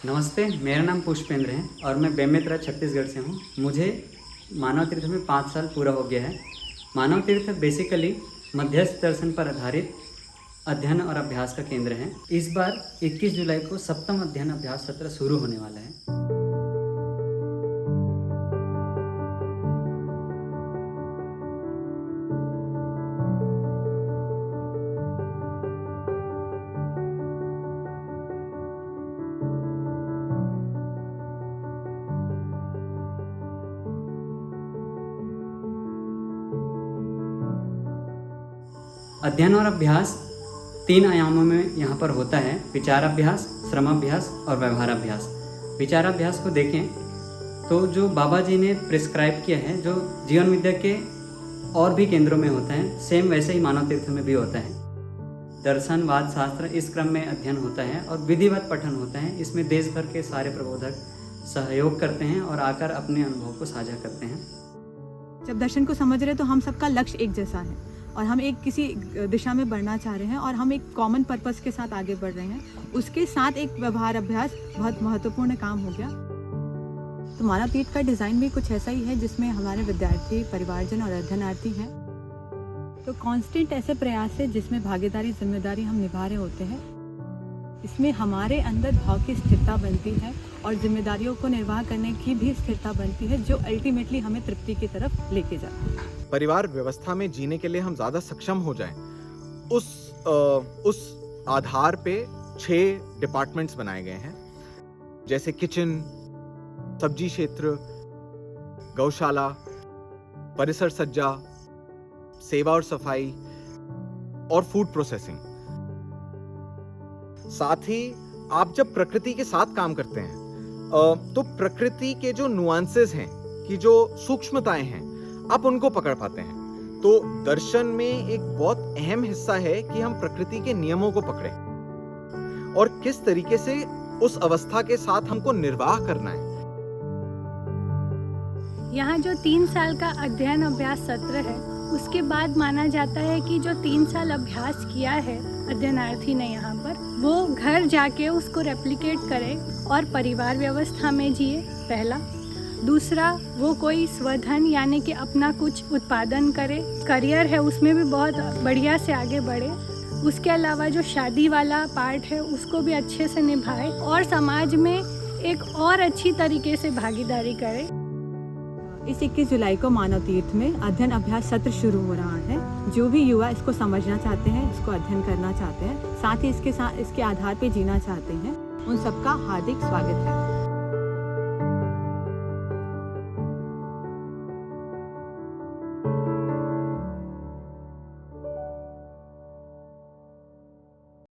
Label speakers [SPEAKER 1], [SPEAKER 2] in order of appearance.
[SPEAKER 1] नमस्ते, मेरा नाम पुष्पेंद्र है और मैं बेमेतरा छत्तीसगढ़ से हूँ। मुझे मानव तीर्थ में 5 साल पूरा हो गया है। मानव तीर्थ बेसिकली मध्यस्थ दर्शन पर आधारित अध्ययन और अभ्यास का केंद्र है। इस बार 21 जुलाई को 7वां अध्ययन अभ्यास सत्र शुरू होने वाला है। अध्ययन और अभ्यास 3 आयामों में यहाँ पर होता है: विचाराभ्यास, श्रमाभ्यास और व्यवहाराभ्यास। विचाराभ्यास को देखें तो जो बाबा जी ने प्रिस्क्राइब किया है, जो जीवन विद्या के और भी केंद्रों में होता है, सेम वैसे ही मानव तीर्थ में भी होता है। दर्शन, वाद, शास्त्र इस क्रम में अध्ययन होता है और विधिवत पठन होता है। इसमें देश भर के सारे प्रबोधक सहयोग करते हैं और आकर अपने अनुभव को साझा करते हैं।
[SPEAKER 2] जब दर्शन को समझ रहे तो हम सबका लक्ष्य एक जैसा है और हम एक किसी दिशा में बढ़ना चाह रहे हैं और हम एक कॉमन पर्पस के साथ आगे बढ़ रहे हैं। उसके साथ एक व्यवहार अभ्यास बहुत महत्वपूर्ण काम हो गया। तो मानव तीर्थ का डिज़ाइन भी कुछ ऐसा ही है जिसमें हमारे विद्यार्थी, परिवारजन और अध्ययनार्थी हैं। तो कांस्टेंट ऐसे प्रयास है जिसमें भागीदारी, जिम्मेदारी हम निभा रहे होते हैं। इसमें हमारे अंदर भाव की स्थिरता बनती है और जिम्मेदारियों को निर्वाह करने की भी स्थिरता बनती है, जो अल्टीमेटली हमें तृप्ति की तरफ लेके जाती है।
[SPEAKER 3] परिवार व्यवस्था में जीने के लिए हम ज्यादा सक्षम हो जाएं, उस आधार पे 6 डिपार्टमेंट्स बनाए गए हैं, जैसे किचन, सब्जी क्षेत्र, गौशाला, परिसर सज्जा, सेवा और सफाई और फूड प्रोसेसिंग। साथ ही आप जब प्रकृति के साथ काम करते हैं तो प्रकृति के जो नुआंसेस हैं, कि जो सूक्ष्मताएं हैं, आप उनको पकड़ पाते हैं। तो दर्शन में एक बहुत अहम हिस्सा है कि हम प्रकृति के नियमों को पकड़ें और किस तरीके से उस अवस्था के साथ हमको निर्वाह करना है।
[SPEAKER 4] यहाँ जो 3 साल का अध्ययन अभ्यास सत्र है, उसके बाद माना जाता है कि जो 3 साल अभ्यास किया है अध्ययनार्थी ने यहाँ पर, वो घर जाके उसको रेप्लिकेट करे और परिवार व्यवस्था में जिए, पहला। दूसरा, वो कोई स्वधन यानी कि अपना कुछ उत्पादन करे, करियर है उसमें भी बहुत बढ़िया से आगे बढ़े। उसके अलावा जो शादी वाला पार्ट है उसको भी अच्छे से निभाए और समाज में एक और अच्छी तरीके से भागीदारी करे।
[SPEAKER 2] इस 21 जुलाई को मानव तीर्थ में अध्ययन अभ्यास सत्र शुरू हो रहा है। जो भी युवा इसको समझना चाहते हैं, इसको अध्ययन करना चाहते हैं, साथ ही इसके आधार पे जीना चाहते हैं, उन सबका हार्दिक स्वागत है।